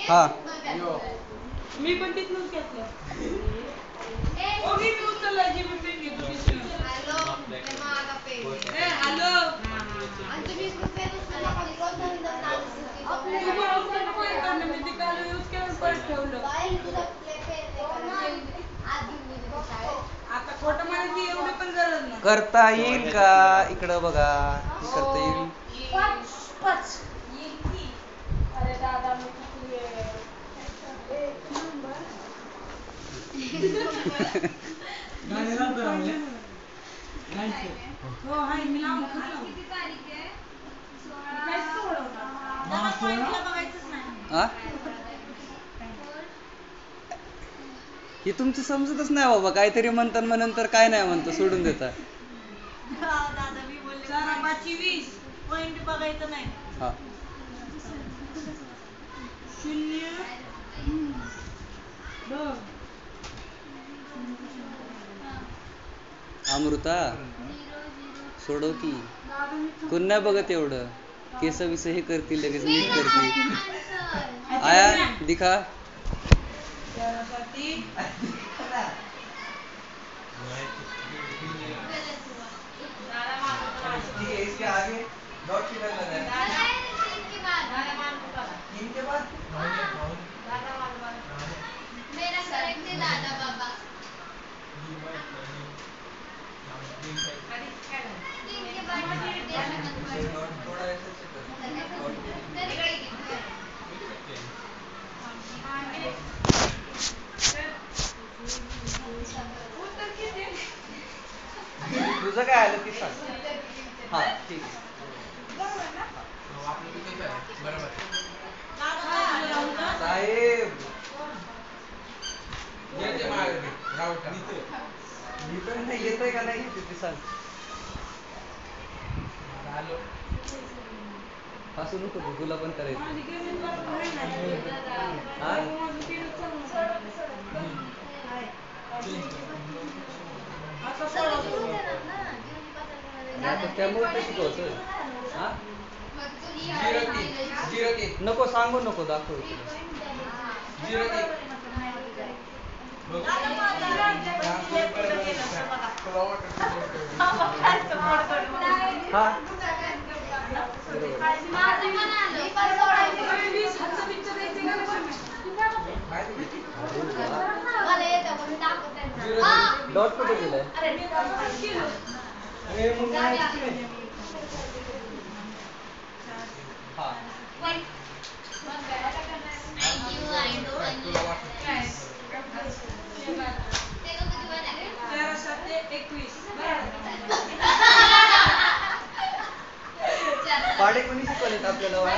हा मी पण तिथूनच घेतलं. मी उचलला जी मी पेन घेतो तिथून. हॅलो. मी ते काल यूज केलं परत ठेवलं. आता खोटं म्हणायची एवढी पण गरज नाही. करता येईल का इकडं बघा करता येईल. अरे दादा मी हो हाय मी लावून किती तारीख आहे 16 बघायचंच नाही. हे तुमचं समजतच नाही बाबा काहीतरी म्हणतात मग नंतर काय नाही म्हणतं सोडून देतात. दादा मी बोलले 4/5 पॉइंट बघायचं नाही. हा 0 2 अमृता सोडव की कोण नाही बघत एवढं केस विस हे करतील लगेच नीट करतील. आया दिखा इसके आगे डॉट किधर लगा है? 3 के बाद मेरा करेक्ट है दादा बाबा. 3 के बाद थोड़ा ऐसे से तुझं काय आलं ती सांग. हा ठीक आहे. साहेब येतोय का नाही ते सांग. हसू नको तुला पण करायचं. त्यामुळे शिकवतोय. नको सांगू नको दाखव. हा डॉट कुठे गेलाय. हा पाढे कोणी शिकवलेत आपल्याला वा.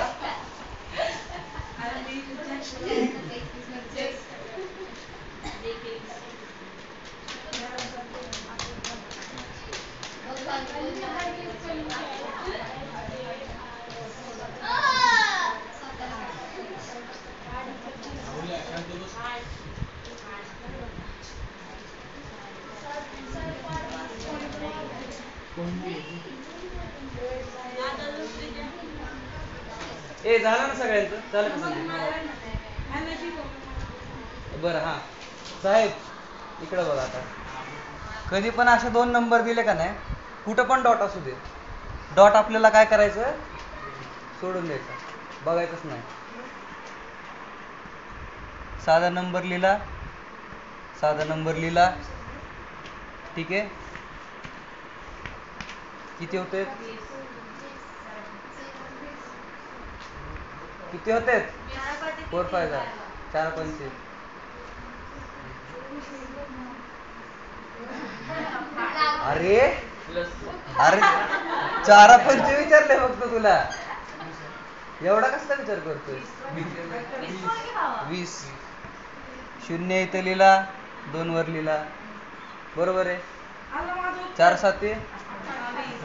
ए झालं ना सगळ्यांचं झालं का बरं. हा साहेब इकडं बघा आता कधी पण असे 2 नंबर दिले का नाही कुठं पण डॉट असू दे डॉट आपल्याला काय करायचं सोडून द्यायचं बघायचंच नाही. साधा नंबर लिहिला ठीक आहे. किती होते किती होते 4 5 4 5 अरे अरे 4 5 विचारले फक्त तुला एवढा कसला विचार करतोय. 20 0 इथं लिहिला 2 वर लिहिला बरोबर आहे. 4 7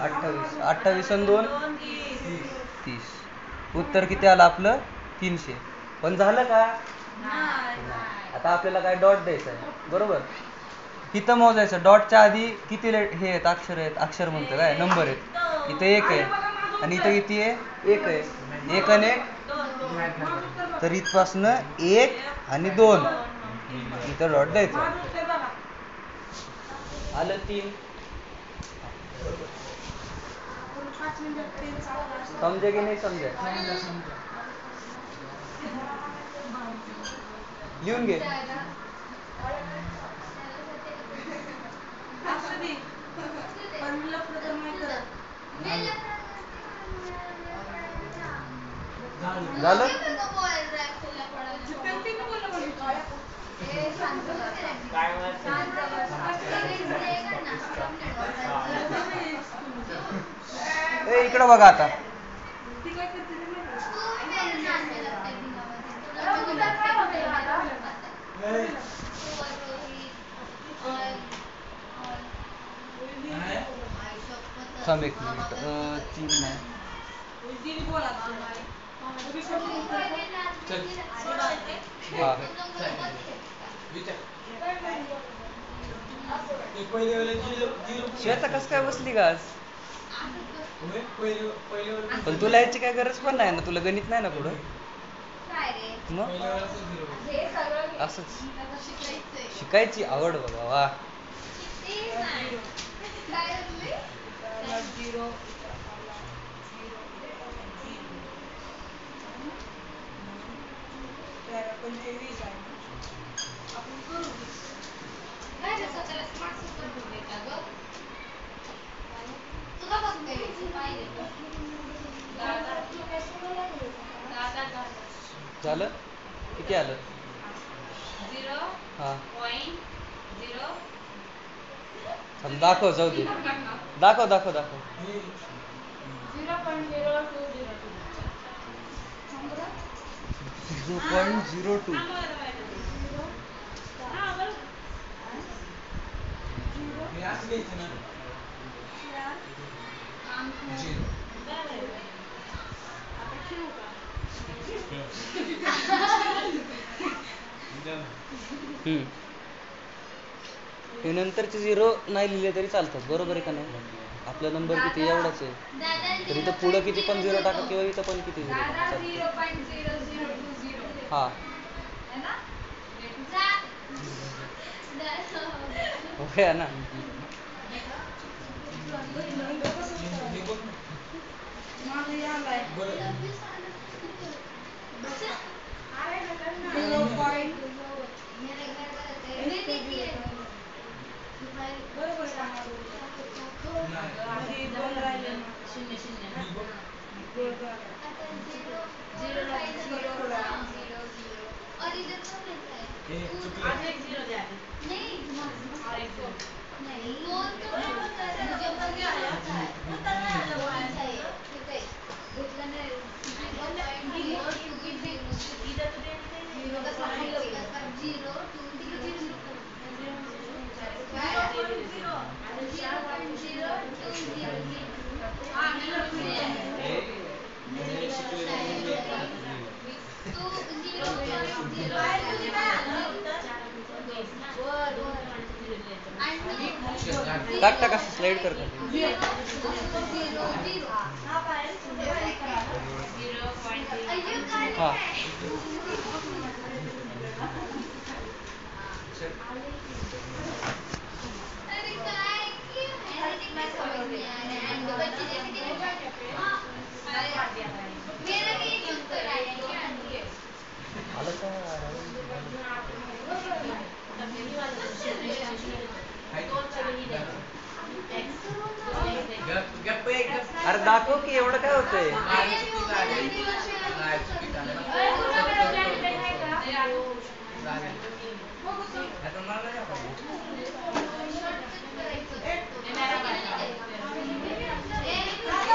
28 28 आणि 2 30. उत्तर किती आलं आपलं 300. पण झालं का आता आपल्याला काय डॉट द्यायचा आहे बरोबर. इथं मोजायचं डॉटच्या आधी किती हे आहेत अक्षर आहेत अक्षर म्हणतं काय नंबर आहेत इथं एक आहे आणि इथं किती आहे एक आहे एक आणि एक तर इथपासनं एक आणि दोन इथं डॉट द्यायचं आलं 3 समजे की नाही समजे लिहून घे झालं ए इकडं बघा आता थांब एक मिनिट 3 नाही हा श्वेता कसं काय बसली का आज पण तुला याची काय गरज पण नाही ना तुला गणित नाही ना पुढं मग असंच शिकायची आवड बघा वा झालं किती आलं 0.0 दाखव जाऊ दे दाखव 0.02 हे नंतरचे 0 नाही लिहिले तरी चालतात बरोबर आहे का नाही आपला नंबर किती एवढाच आहे तर इथं पुढं किती पण 0 टाका किंवा इथं पण किती 0 हा ओके ना टाक असं स्लाइड कर हा अरे दाखव की एवढं काय होतंय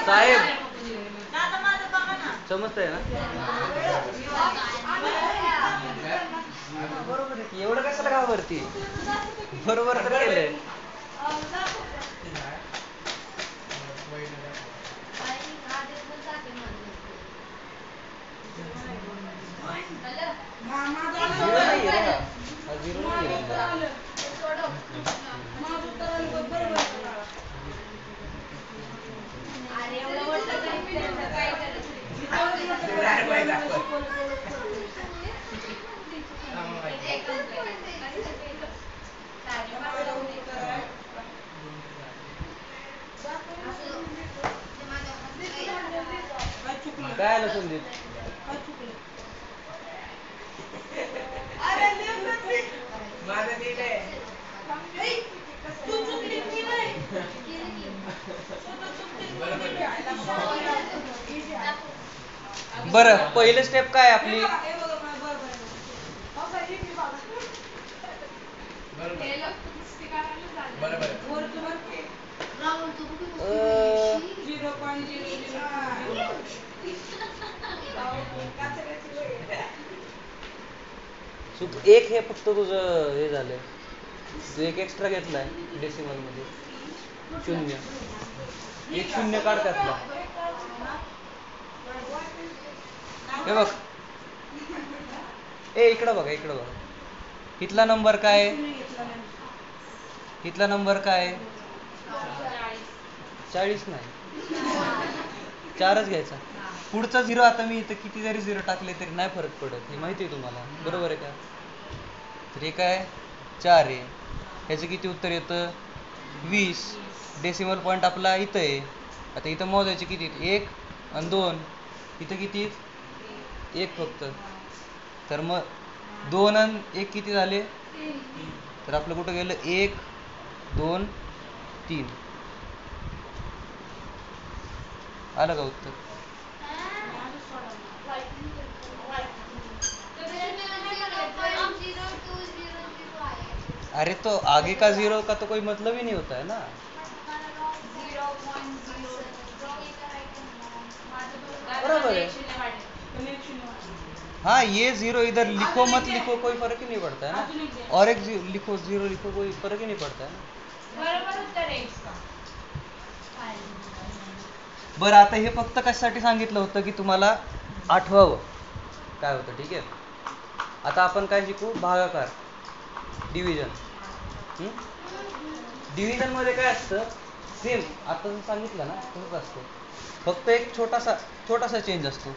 साहेब समजतंय ना बरोबर आहे एवढं कशाला घाबरती बरोबर तर केलंय अरे एवढं मोठं तरी त्यांचं काय काय आलं संदीप? बरं, पहिलं स्टेप काय आपली? एक हे फक्त तुझं हे झालंय, तू एक एक्स्ट्रा घेतलाय डेसिमल मध्ये. शून्य, एक शून्य काढ त्यातला. हे बघ, इकडं बघा, इकडं बघा. इथला नंबर काय? इथला नंबर काय? 40 नाही, 4च घ्यायचा. पुढचा 0 आता मी इथं किती जरी 0 टाकले तरी नाही फरक पडत, हे माहिती आहे तुम्हाला, बरोबर आहे का? तर हे काय 4 आहे. ह्याचं किती उत्तर येतं? 20. डेसिमल पॉईंट आपला इथं आहे. आता इथं मोजायचे किती? 1 आणि 2. इथं किती? 1 फक्त. तर मग 2 आणि 1 किती झाले? तर आपलं कुठं गेलं? 1 2 3. आलं का उत्तर? अरे तो आगे का 0 का तो कोई मतलब ही नहीं होता है ना. बराबर है. हाँ, ये 0 इधर लिखो मत लिखो कोई फर्क ही नहीं पड़ता है ना, और एक लिखो 0 लिखो कोई फर्क ही नहीं पड़ता है ना. बरं, आता हे फक्त कशासाठी सांगितलं होतं की तुम्हाला आठवावं काय होतं. ठीक आहे, आता आपण काय शिकू? भागाकार, डिव्हिजन. डिव्हिजन मध्ये काय असतं? सेम आता जर सांगितलं ना तसंच असतं, फक्त एक छोटासा चेंज असतो.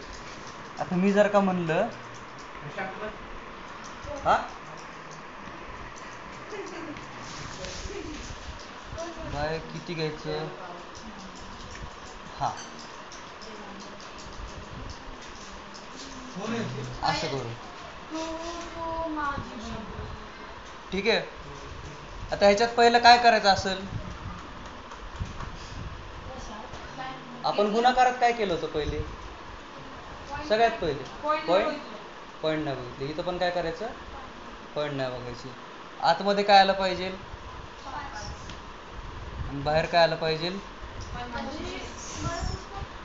आता मी जर का म्हणलं हा बाय किती घ्यायचं, हा असं करू. ठीक आहे, आता ह्याच्यात पहिलं काय करायचं असेल? आपण गुणाकारात काय केलं होतं पहिले? सगळ्यात पहिले पॉईंट नाही बघितले. इथं पण काय करायचं? पॉईंट नाही बघायची. आतमध्ये काय आलं पाहिजे आणि बाहेर काय आलं पाहिजे.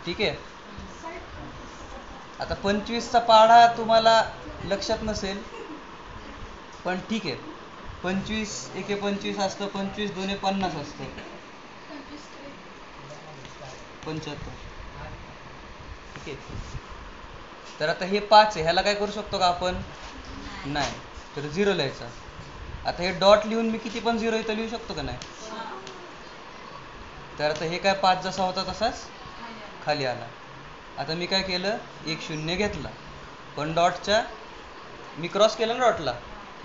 ठीक आहे, आता 25चा पाढा तुम्हाला लक्षात नसेल, पण ठीक आहे. 25 एके 25 असतं, 25 दोन्ही 50 असतं, 75. ठीक आहे, तर आता हे 5 आहे, ह्याला काय करू शकतो का आपण? नाही, तर 0 लिहायचा. आता हे डॉट लिहून मी किती पण 0 इथं लिहू शकतो का नाही? तर आता हे काय 5 जसा होता तसाच खाली आला. आता मी काय केलं? एक शून्य घेतला, पण डॉटच्या मी क्रॉस केला ना डॉटला,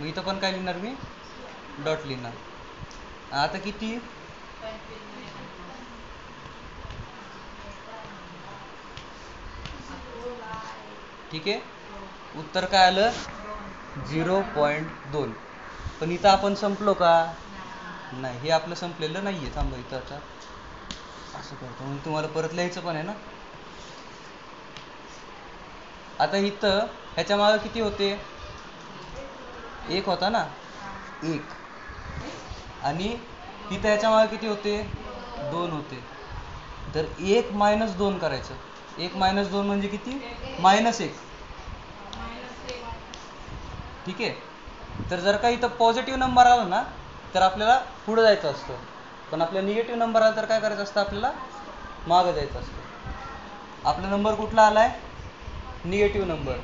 मग इथं पण काय लिहिणार मी? डॉट लिहिणार. आता किती? ठीक आहे, उत्तर काय आलं? 0.2. पण इथं आपण संपलो का? नाही, हे आपलं संपलेलं नाहीये. थांबा, इथं आता असं करतो, म्हणजे तुम्हाला परत लिहायचं पण आहे ना. आता इथं ह्याच्या मागे किती होते? 1 होता ना, 1. आणि इथं ह्याच्या मागे किती होते? 2 होते. तर 1 - 2 करायचं. 1 - 2 म्हणजे किती? -1. ठीक आहे, तर जर का इथं पॉझिटिव्ह नंबर आला ना तर आपल्याला पुढे जायचं असतं, पण आपला निगेटिव्ह नंबर आला तर काय करायचं असतं? आपल्याला मागं जायचं असतं. आपला नंबर कुठला आलाय? निगेटिव्ह नंबर,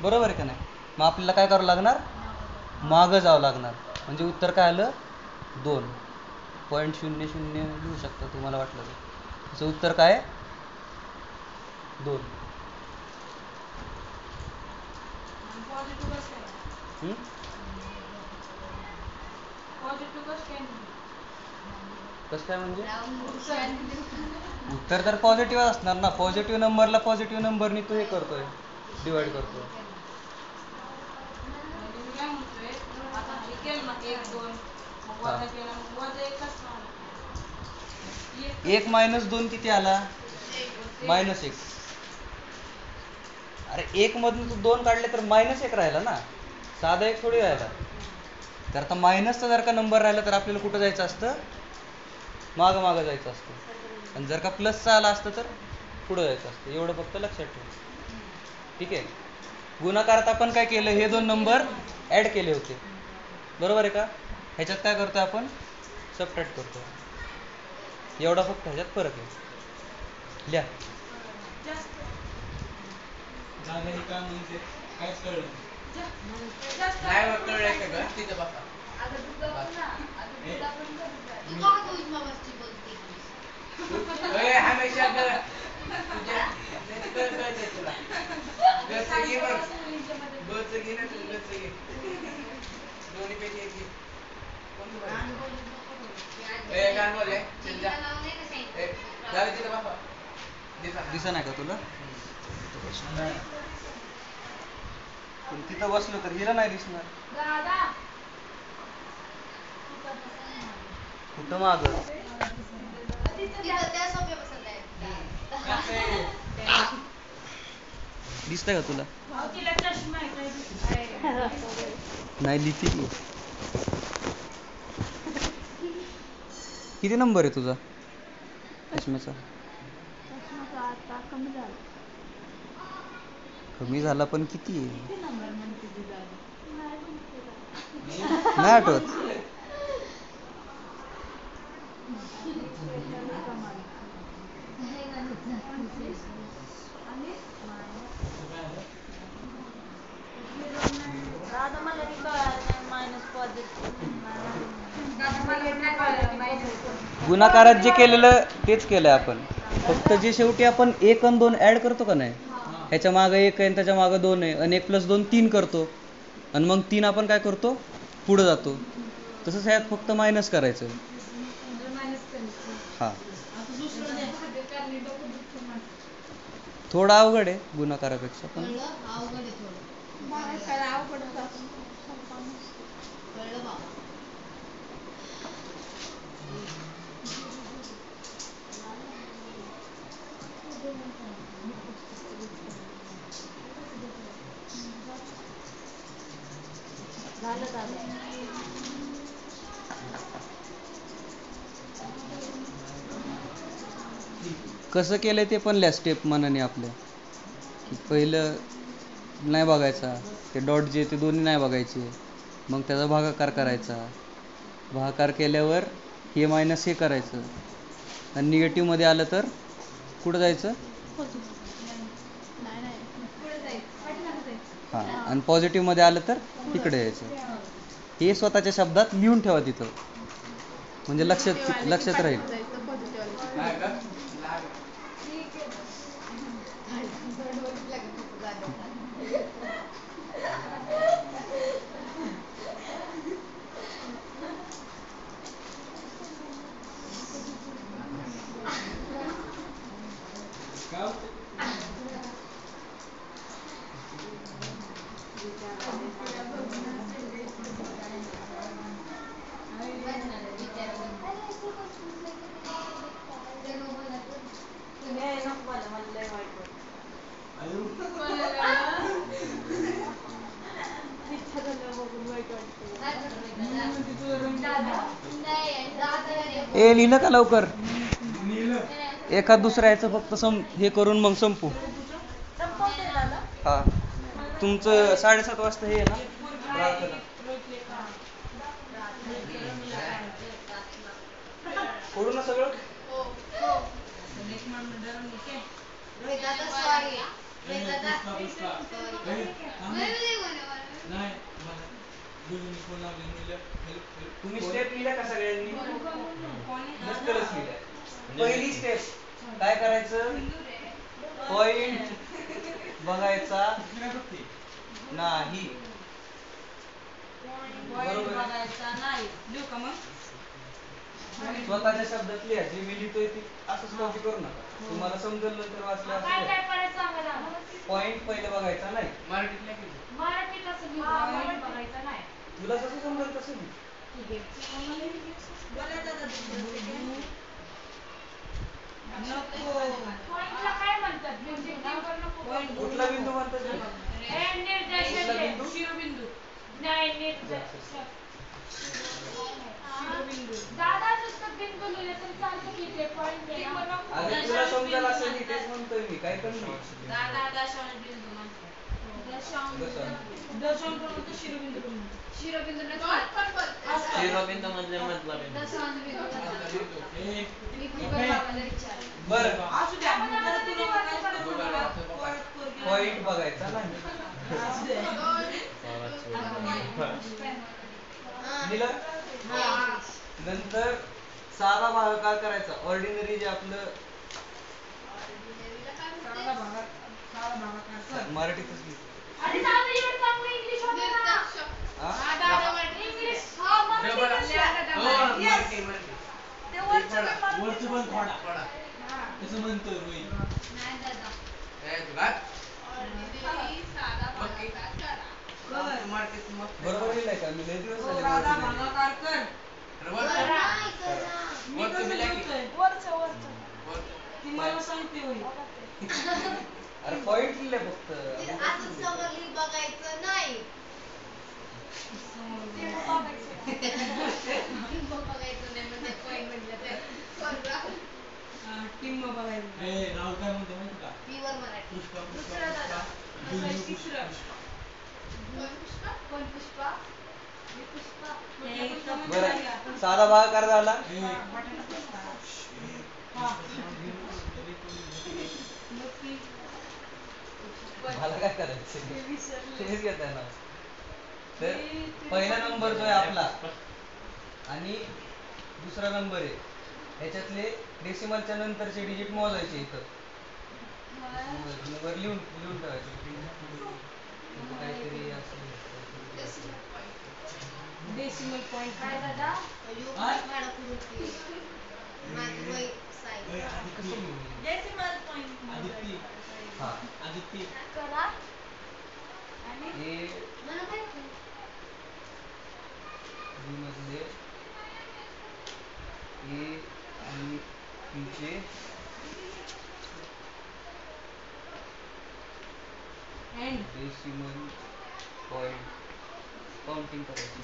बरोबर आहे का नाही? मग आपल्याला काय करावं लागणार? मागं जावं लागणार. म्हणजे उत्तर काय आलं? 2.00 लिहू शकता तुम्हाला वाटलं तर. त्याचं उत्तर काय आहे? 2. कसं काय म्हणजे? उत्तर तर पॉझिटिव्ह असणार ना. पॉझिटिव्ह नंबरला पॉझिटिव्ह नंबरनी तू हे करतोय, डिवाइड करतोय. एक -2 किती आला? -1. अरे 1 मधून तू 2 काढले तर -1 राहिला ना, साधा 1 थोडी राहिला. तर आता मायनसचा जर का नंबर राहिला तर आपल्याला कुठं जायचं असतं? मागं जायचं असतं. आणि जर का प्लसचा आला असतं तर पुढं जायचं असतं. एवढं फक्त लक्षात ठेव. ठीक आहे. गुणाकारात आपण काय केलं? हे 2 नंबर ऍड केले होते, बरोबर आहे का? ह्याच्यात काय करतोय आपण? सबट्रॅक्ट करतो. एवढा फक्त ह्याच्यात फरक आहे. लिहा. काहीच कळलं दिसा नाही का तुला? पण तिथं बसलो तर हिला नाही दिसणार. कुठं माग? दिसतंय का तुला? नाही लिहिते की. किती नंबर आहे तुझा चष्म्याचा? कमी झाला पण किती आहे? नाही आठवत. गुणाकारात जे केलेलं तेच केलंय आपण. फक्त जे शेवटी आपण 1 आणि 2 ऍड करतो का नाही, ह्याच्या मागं 1 आहे आणि त्याच्या मागं 2 आहे आणि 1 + 2 3 करतो आणि मग 3 आपण काय करतो? पुढे जातो. तसंच ह्यात फक्त मायनस करायचं. हा, थोडा अवघड आहे गुणाकारापेक्षा पण. कसं केलंय ते पण लिहा स्टेप मनाने आपल्या. पहिलं नाही बघायचा, ते डॉट जे ते दोन्ही नाही बघायचे. मग त्याचा भागाकार करायचा. भागाकार केल्यावर हे मायनस हे करायचं आणि निगेटिव्ह मध्ये आलं तर कुठं जायचं? हा, आणि पॉझिटिव्ह मध्ये आलं तर इकडे यायचं. हे स्वतःच्या शब्दात लिहून ठेवा तिथं, म्हणजे लक्षात राहील. ए लिहिलं का लवकर? एखाद दुसऱ्या याचं फक्त हे करून मग संपू. हा, तुमचं 7:30 वाजता हे आहे ना प्रार्थना? करू ना सगळं? तुम्ही स्टेप लिहिल्या का सगळ्यांनी? नसतलच लिहिल्या. पहिली स्टेप काय करायचं? पॉइंट बघायचा नाही. बरोबर आहे. बघायचा नाही. लिहू का मग? स्वतःच्या शब्दात लिहा. जे मी लिहितोय ते असंच कॉपी करू नका. तुम्हाला समजेल नंतर वाचलं काय काय असं. परत सांगा ना. पॉइंट पहिले बघायचा नाही. मराठीत असं लिहू. पॉइंट बघायचा नाही. तुला जसं समजेल तसं लिह. ठीक आहे. बोला दादा तुमचं. नको. पॉइंटला काय म्हणतात? म्हणजे टेबल नको. पॉइंट कुठला बिंदू म्हणतात? निर्देशन कुठला दे. बिंदू? शिरोबिंदू. नाही निर्देशन. शिरोबिंदू. दादा नुसतं बिंदू लिहिले तरी चालतं की ते पॉइंट आहे ना. अगं तुला समजेल असं लिह. तेच म्हणतोय मी. काय करू दादा दशांश बिंदू म्हणतात. दशांश क्रमांक शिरोबिंदू पण म्हणतात. शिरोबिंदू शिरोबिंदू म्हणजे मधला बिंदू. बरं. असू द्या. तर तुला काय करू? पॉइंट बघायचा नाही. लिहिलं? नंतर साधा भागाकार करायचा. ऑर्डिनरी जे आपलं साधा भागाकार कर. मराठीतच लिह. अरे दादा एवढं चांगलं इंग्लिश होतं ना. हा दादा इंग्लिश हा मराठी ते वरचं पण मराठी. कसं म्हणतो रोहित? नाही दादा. बरोबर लिहिलंय का? मी लय दिवस झाले साधा मराठी लिहिलंय. भागाकार कर. मी कसं लिहितोय? वरचं. ती मला सांगते होय. अरे पॉइंट लिहिले फक्त. असं समोरली बघायचं नाही. बघायचं नाही म्हणजे पॉइंट म्हटलं तर. टिम्म बघायचं. राहुल काय म्हणतो माहिती का? प्युअर मराठी. पुष्पा दुसरं दादा. तिसरं. कोण पुष्पा? मी पुष्पा. बरं साधा भागाकार झाला. मला काय करायचं? तेच घेताय ना. तर पहिला नंबर जो आहे आपला आणि दुसरा नंबर आहे ह्याच्यातले डेसिमलच्या नंतरचे डिजिट मोजायचे इथं. वर लिहून ठेवायचे. इथं काहीतरी असं डेसिमल पॉइंट काय दादा? कसं लिहू? डेसिमल पॉइंट आदित्य हा आदित्य करा. ए मला काय बी मधले ए आणि बी चे एंड डेसिमल पॉइंट काउंटिंग करायची.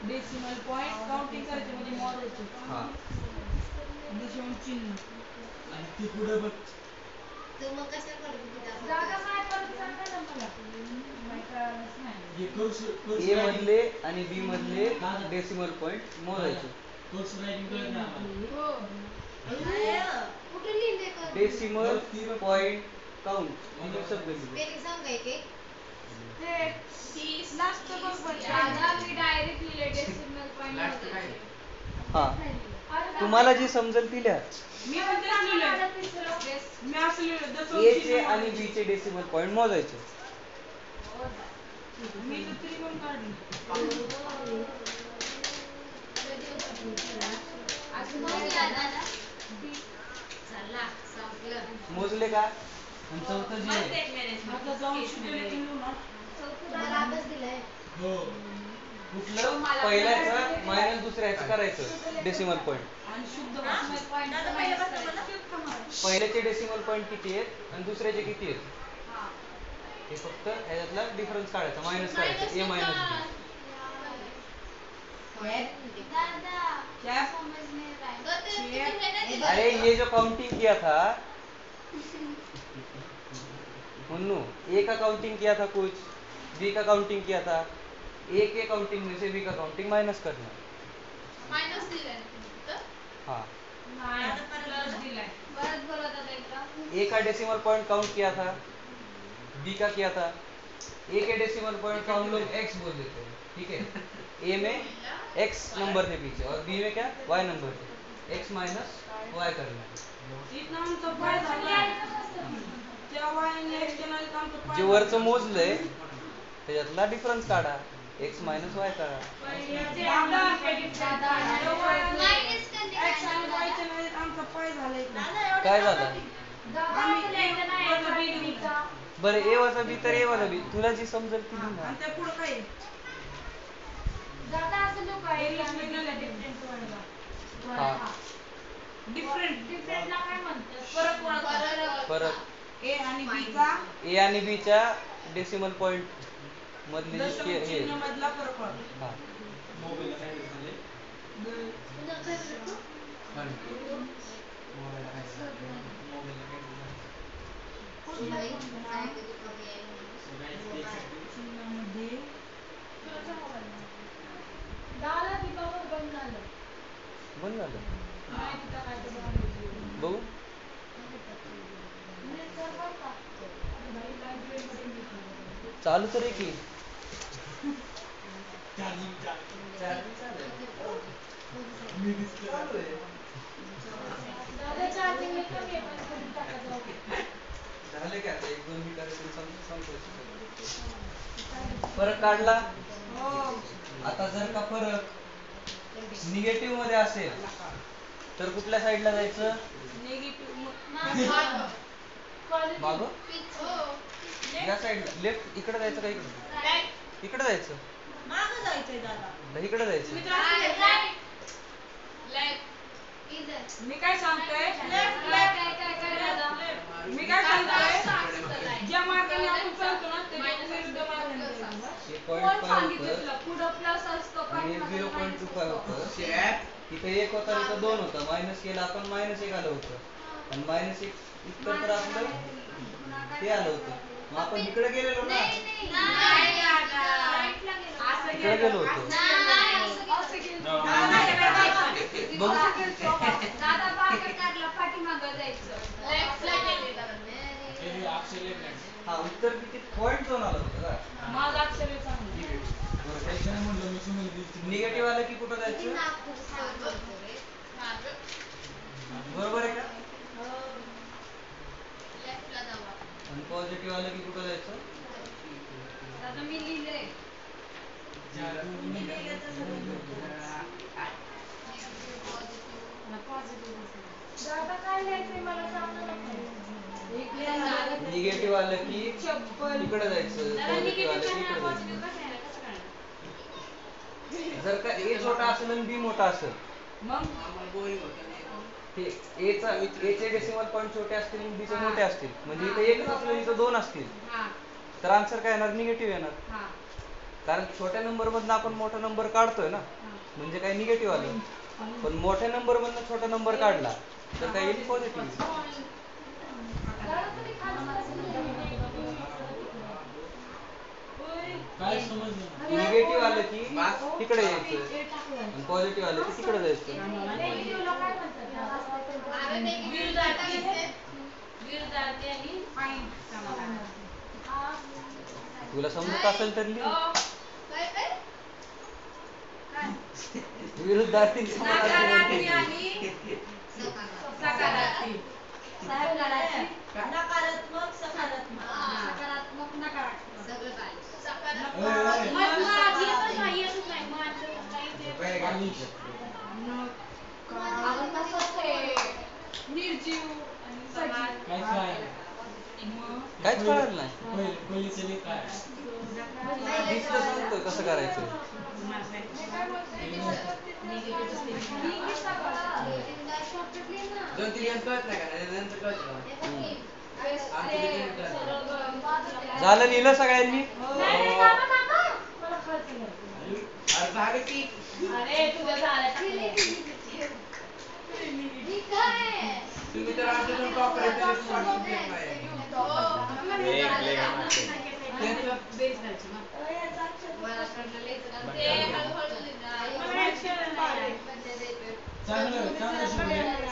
डेसिमल पॉइंट काउंटिंग करायचे म्हणजे मोजायचे. हा दशांश चिन्ह. आदित्य पुढे बघ. जागा काय परत सांगा ना मला. नाही कळालंच नाही. हे कोर्स ए मधले आणि बी मधले डेसिमल पॉइंट मोजायचे. कोर्स रायटिंग कळत नाही आम्हाला. हो. कुठे लिहिले का? डेसिमल पॉइंट काउंट तीन शब्द लिहिले. ते 30 लास्ट बघ बरं. दादा मी डायरेक्ट लिहिले डेसिमल पॉइंट. हा तुम्हाला जी समजेल ती लिहा. मी पण तेच लिहिलंय. मी असं लिहिलं दशांश ए चे चिन्ह आणि बी चे डेसिमल पॉइंट मोजायचे. मी तर तरी पण काढली. मोजले का? आणि चौथं जे आहे आता जाऊन शिकवले की लिहू ना. हो कुठलं पहिल्याचं मायनस दुसऱ्याचं करायचं डेसिमल पॉइंट. आणि शुद्ध भाषा. पहिल्याचे डेसिमल पॉइंट किती आहेत आणि दुसऱ्याचे किती आहेत हे फक्त ह्याच्यातला डिफरन्स काढायचा. मायनस करायचं. ए मायनस बी. क्या? अरे ये जो काउंटिंग किया था मुन्नू, ए का काउंटिंग किया था कुछ, बी का काउंटिंग किया था, ए के काउंटिंग में से बी का काउंटिंग माइनस करना. हाँ ए का डेसिमल पॉइंट काउंट किया था, बी का किया था, ए के डेसिमल पॉइंट को हम लोग x बोल देते हैं, ठीक है। ए में x नंबर थे पीछे और बी में क्या y नंबर थे, x माइनस y करना है। इथं आमचं पाय झालं तेव्हा आणि एक्सटर्नल आमचं पाय जे वरचं मोजलंय त्याच्यातला डिफरन्स काढा, x मायनस y काढा. काय झालं? बरं ए वजा बी तर ए वजा बी तुला जी समजेल ती लिही ना. हा फरक ए आणि बी चा ए आणि बी च्या डेसिमल पॉइंट मधली जी दशम हे चिन्ह मधला फरक वाढतो. हा मोबाईलला काय झाले? मोबाईलला काय झाले? चिन्हामध्ये बंद झालं बघू. चालू तर आहे की मी दिसतोय. चालू आहे. झाले का आता 1-2 मिनिटात संपवायचं. फरक काढला. हो आता जर का फरक निगेटिव्ह मध्ये असेल तर कुठल्या साईडला जायचं? निगेटिव्ह मागं या साईडला, लेफ्ट इकडे जायचं का इकडे? इकडे जायचं. मागं जायचंय दादा. इकडे जायचं. मी काय सांगतोय मी काय सांगतोय ज्या मार्गाने आपण चालतो ना त्याच्या विरुद्ध मार्गाने जायचं. हे कोण 0.5 सांगितलं होतं तुला पुढं प्लस असतो आणि हे 0.25 होतं. इथं 1 होता इथं 2 होता, मायनस केला आपण -1 आलं होतं आणि -1 इथं तर आपलं ते आलं होतं. मग आपण इकडे गेलेलो ना, इकडे गेलो होतो. दादा बाहेर काढला पाठीमागं जायचं. हे अक्षर लेफ्ट. हा उत्तर किती पॉइंट झोन आलं होतं का? माझं अक्षर आहे चांगलं. त्याच्याने म्हणलं मी सुनील दिसतो. निगेटिव्ह आलं की कुठं जायचं? बरोबर आहे का? आणि पॉझिटिव्ह आलं की कुठं जायचं? दादा मी लिहिलंय. दादा काय लिहायचंय मला सांगा ना. निगेटिव्ह आलं की इकडे जायचं, पॉझिटिव्ह आलं की इकडे जायचं. जर का ए छोटा असेल आणि बी मोठा असेल मग ते ए चे डेसिमल पॉइंट छोटे असतील आणि बी चे मोठे असतील, म्हणजे इथं एकच असलं इथं 2 असतील तर आन्सर काय येणार? निगेटिव्ह येणार. कारण छोट्या नंबर मधनं आपण मोठा नंबर काढतोय ना, म्हणजे काय निगेटिव्ह आलं. पण मोठ्या नंबर मधनं छोटा नंबर काढला तर काय येईल? पॉझिटिव्ह. काय समजलं? निगेटिव्ह आलं की तिकडे यायचं आणि पॉझिटिव्ह आलं की तिकडे जायचं. विरुद्धार्थी आणि पॉइंट समाधान. तुला समजत असेल तर लिह. विरुद्धार्थी नकारार्थी आणि सकारार्थी. नकारात्मक सकारात्मक. सकारात्मक नकारात्मक सगळं काय येतच नाही येतच नाही माझं काही ते आपण कसं ते निर्जीव आणि सजीव काय काय? काहीच कळलं नाही. पहिले चले काय? दिसलं सांगतोय कसं करायचं. झालं लिहिलं सगळ्यांनी? अरे तुझं झालं तुम्ही तर अजून टॉप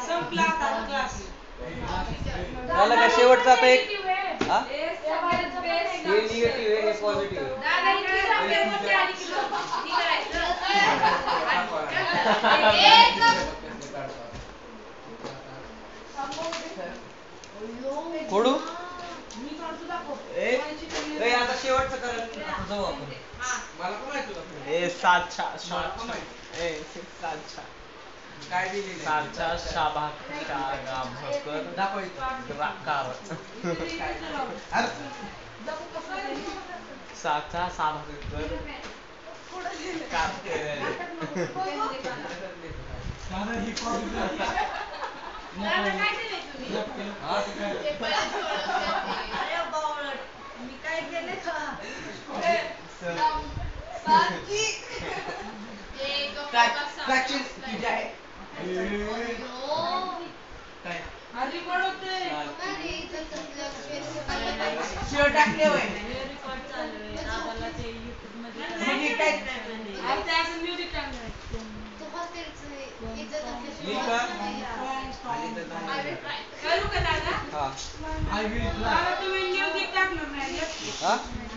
संपला आता क्लास. झालं का शेवटचा आता एक? हा? हे निगेटिव्ह आहे हे पॉझिटिव्ह आहे. दादा इकडे जाऊया, मोठे आली की लोक. हे करायचं. फोडू मी काढतो दाखव. ए आता शेवटचं करा आता जाऊ आपण. हा. मला पण माहिती होतं. ए सातच्या मला पण माहिती. सातच्या काय दिलेलं आहे? सातच्या शाबाच्या गाभकर दाखवायचं. राकार अरे, सातच्या साभाकर कारकर माझं ही problem दादा काय दिलंय तुम्ही? हा ते काय अरे बावळट. मी काय केलंय का? Practice तुझी आहे. काय? हल्ली पडवते. शिव टाकले होय. रेकॉर्ड चालू आहे. दादाला ते YouTube मध्ये म्हणजे काय? अरे ते असं म्युझिक टाकणार आहे. येईल का करू का दादा? हा I will try. दादा तुम्ही म्युझिक टाकणार नाही. हा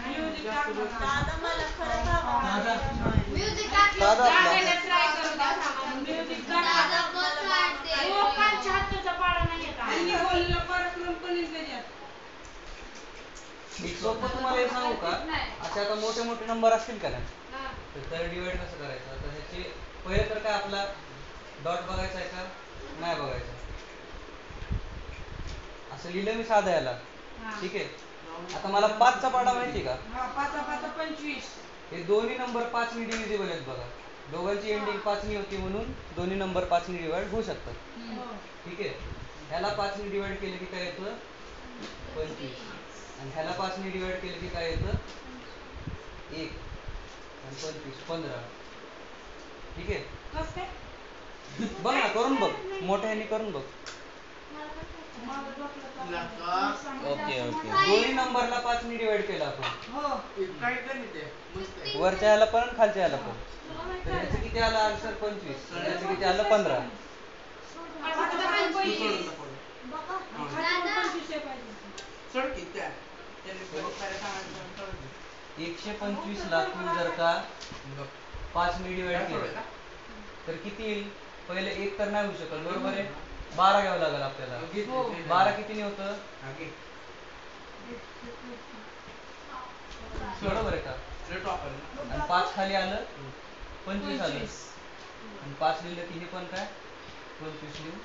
म्युझिक टाकणार. दादा मला खरं दादा. दादा आपला दादाला ट्राय करू द्या. म्युझिक टाकणार. लोकांच्या हाताचा पाडा नाही येत. आणि बोललेलं पराक्रम पण त्याच्यात. मी सोपं तुम्हाला हे सांगू का असे आता मोठे मोठे नंबर असतील का नाही हा. तर डिवाइड कसं करायचं आता ह्याचे पहिले तर काय आपला डॉट बघायचा आहे का नाही बघायचा असं लिहिलं मी साधं याला हा. ठीक आहे आता मला 5चा पाडा माहिती का हा, पाचा पाचा 25. हे दोन्ही नंबर 5 ने डिव्हिजिबल आहेत बघा दोघांची एंडिंग 5 ने होती म्हणून दोन्ही नंबर 5 ने डिवाइड होऊ शकतात हो. ठीक आहे ह्याला 5 ने डिवाइड केलं की काय येतं 25 आणि ह्याला 5 ने डिवाइड केलं की काय येतं 1 आणि 25 15 ठीक आहे कसं काय? बघ ना करून बघ मोठ्या ह्याने करून बघ माझं डोकं चालू. ओके ओके दोन्ही नंबरला 5 ने डिवाइड केलं आपण हो. काय गणित आहे? मस्त आहे. वरच्या ह्याला पण आणि खालच्या ह्याला पण तर ह्याचं किती आलं आन्सर 25 आणि ह्याचं किती आलं 15 फक्त 25. सोड खाली 25 आहे पाहिजे. की त्या. त्याने बहुत सारे सामान सोड की. 125 ला तू जर का बघ. 5 ने डिवाइड काय केलं सोडायला? तर किती येईल पहिले 1 तर नाही होऊ शकत बरोबर आहे 12 घ्यावं लागेल आपल्याला घे, हो. घे, घे. 12 कितीने होतं हा, घे. बरोबर आहे का Straight वापर. आणि 5 खाली आलं 25 आलं आणि 5 लिहिलं की हे पण काय 25 लिहू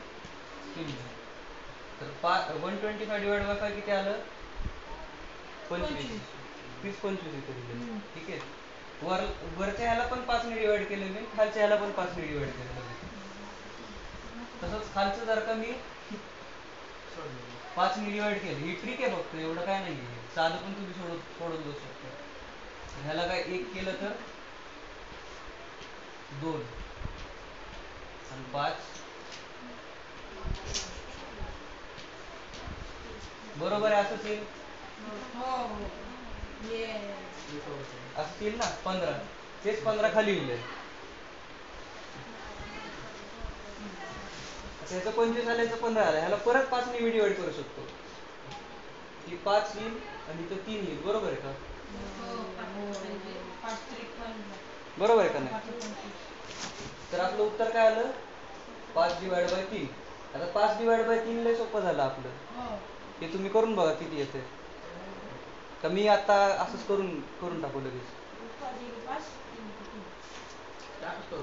0 तर 125 डिवाइड बाय 5 किती आलं 25 30 25 इथे दिलं ठीक आहे वरच्या ह्याला पण 5 ने डिवाइड केलं मी खालच्या ह्याला पण 5 ने डिवाइड केलं तसंच खालचं जर का मी सोड दे. 5 ने डिवाइड केलं ही ट्रिक आहे फक्त एवढं काय नाही आहे साधं पण तुम्ही सोडून देऊ शकता ह्याला काय 1 केलं तर 2 आणि 5 बरोबर आहे असंच येईल हो. Yes. असंच येईल ना 15 तेच 15 खाली लिहिलंय त्याचं 25 आलं याचं 15 आलं ह्याला परत 5 ने मी डिवाइड करू शकतो ही 5 येईल आणि इथं 3 येईल बरोबर आहे का बरोबर आहे का नाही तर आपलं उत्तर काय आलं 5 डिवाइड बाय 3 आता 5 डिवाइड बाय 3 लय सोपं झालं आपलं हे तुम्ही करून बघा किती येते तर मी आता असंच करून टाकू लगेच टाक करू.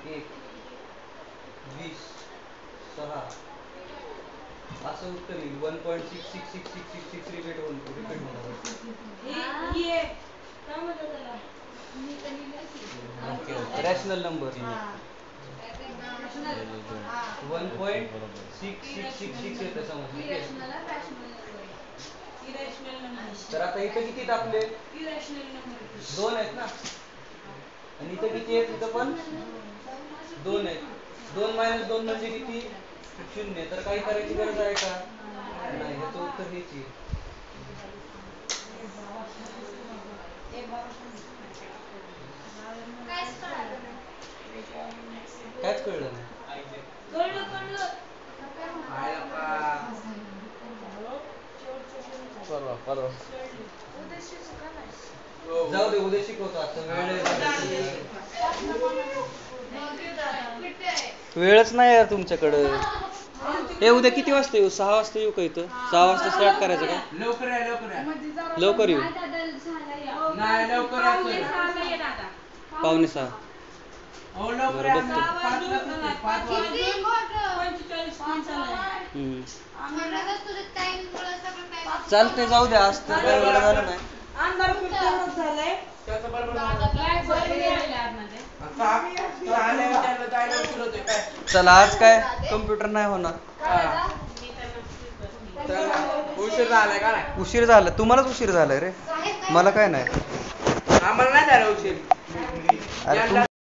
1 20 6 असं उत्तर येईल 1.66666 रिपीट होणार ओके ओके रॅशनल नंबर 1.6666 येतं समजलं तर आता इथं किती तापले 2 आहेत ना आणि इथं किती आहेत इथं पण 2 आहेत 2 - 2 म्हणजे किती 0 तर काही करायची गरज आहे का नाही ह्याचं उत्तर हेच येईल कायच कळलं नाही कळलं. काय लका? जाऊ दे उद्या शिकवतो आता वेळच नाही यार तुमच्याकडं. हे उद्या किती वाजता येऊ? 6 वाजता येऊ का इथं? 6 वाजता स्टार्ट करायचं का? लवकर या लवकर या. लवकर येऊ. नाही लवकर या सर. 5:45. अहो लवकर बरं, या. बघतो. 5 वाजता 5 हम्म. तुझं टाइम सगळं चालतंय जाऊ द्या आज तर काय वेळ झाला नाही. अंधार खूप तेवढंच झालंय. त्याचं बरोबर चला आज काय कम्प्युटर नाही होणार. उशीर झालाय का नाही? उशीर झाला. तुम्हालाच उशीर झालाय रे, मला काय नाही. आम्हाला नाही झाला उशीर. अरे